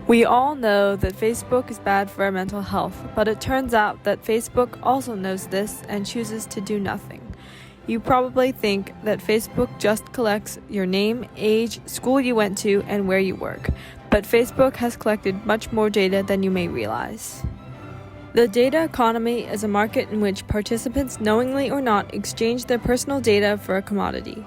We all know that Facebook is bad for our mental health, but it turns out that Facebook also knows this and chooses to do nothing. You probably think that Facebook just collects your name, age, school you went to, and where you work, but Facebook has collected much more data than you may realize. The data economy is a market in which participants, knowingly or not, exchange their personal data for a commodity.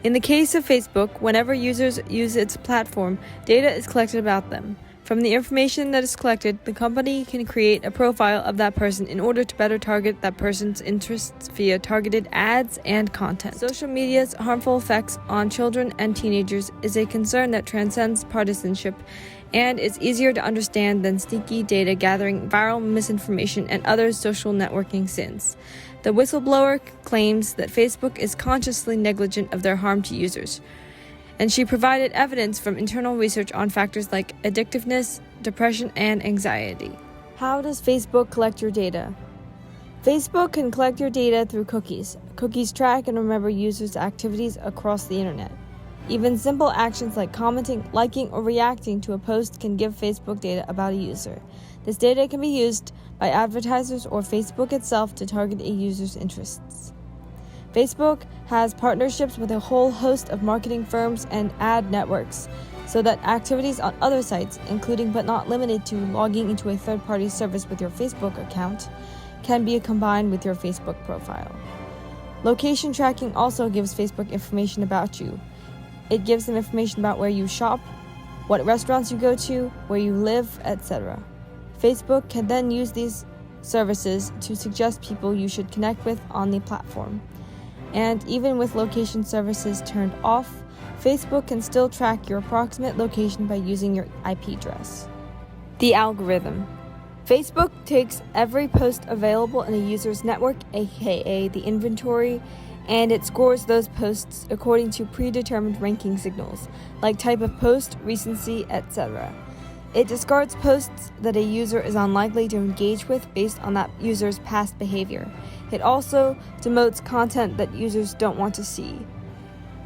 In the case of Facebook, whenever users use its platform, data is collected about them. From the information that is collected, the company can create a profile of that person in order to better target that person's interests via targeted ads and content. Social media's harmful effects on children and teenagers is a concern that transcends partisanship and is easier to understand than sneaky data gathering, viral misinformation, and other social networking sins. The whistleblower claims that Facebook is consciously negligent of their harm to users, and she provided evidence from internal research on factors like addictiveness, depression, and anxiety. How does Facebook collect your data? Facebook can collect your data through cookies. Cookies track and remember users' activities across the internet. Even simple actions like commenting, liking, or reacting to a post can give Facebook data about a user. This data can be used by advertisers or Facebook itself to target a user's interests. Facebook has partnerships with a whole host of marketing firms and ad networks, so that activities on other sites, including but not limited to logging into a third-party service with your Facebook account, can be combined with your Facebook profile. Location tracking also gives Facebook information about you. It gives them information about where you shop, what restaurants you go to, where you live, etc. Facebook can then use these services to suggest people you should connect with on the platform. And even with location services turned off, Facebook can still track your approximate location by using your IP address. The algorithm. Facebook takes every post available in a user's network, aka the inventory, and it scores those posts according to predetermined ranking signals, like type of post, recency, etc. It discards posts that a user is unlikely to engage with based on that user's past behavior. It also demotes content that users don't want to see,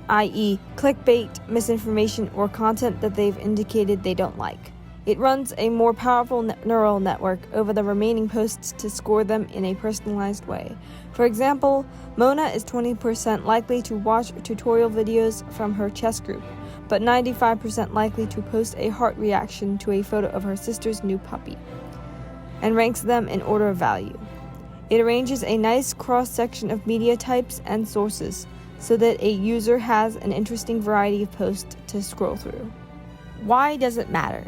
i.e., clickbait, misinformation, or content that they've indicated they don't like. It runs a more powerful neural network over the remaining posts to score them in a personalized way. For example, Mona is 20% likely to watch tutorial videos from her chess group, but 95% likely to post a heart reaction to a photo of her sister's new puppy, and ranks them in order of value. It arranges a nice cross-section of media types and sources so that a user has an interesting variety of posts to scroll through. Why does it matter?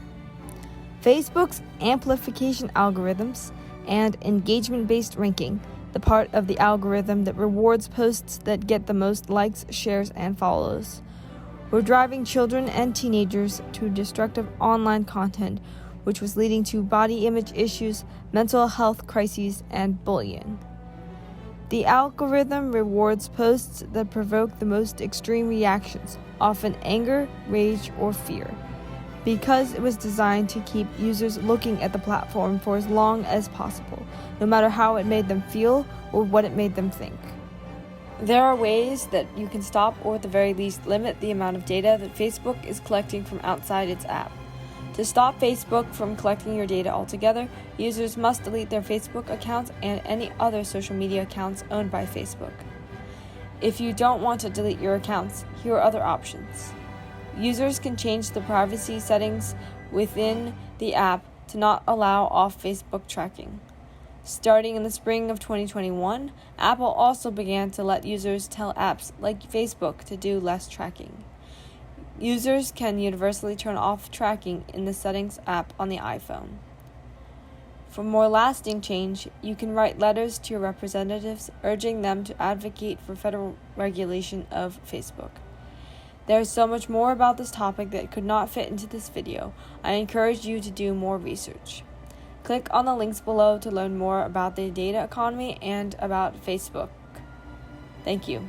Facebook's amplification algorithms and engagement-based ranking, the part of the algorithm that rewards posts that get the most likes, shares, and follows, were driving children and teenagers to destructive online content, which was leading to body image issues, mental health crises, and bullying. The algorithm rewards posts that provoke the most extreme reactions, often anger, rage, or fear, because it was designed to keep users looking at the platform for as long as possible, no matter how it made them feel or what it made them think. There are ways that you can stop or at the very least limit the amount of data that Facebook is collecting from outside its app. To stop Facebook from collecting your data altogether, users must delete their Facebook accounts and any other social media accounts owned by Facebook. If you don't want to delete your accounts, here are other options. Users can change the privacy settings within the app to not allow off Facebook tracking. Starting in the spring of 2021, Apple also began to let users tell apps like Facebook to do less tracking. Users can universally turn off tracking in the Settings app on the iPhone. For more lasting change, you can write letters to your representatives urging them to advocate for federal regulation of Facebook. There is so much more about this topic that could not fit into this video. I encourage you to do more research. Click on the links below to learn more about the data economy and about Facebook. Thank you.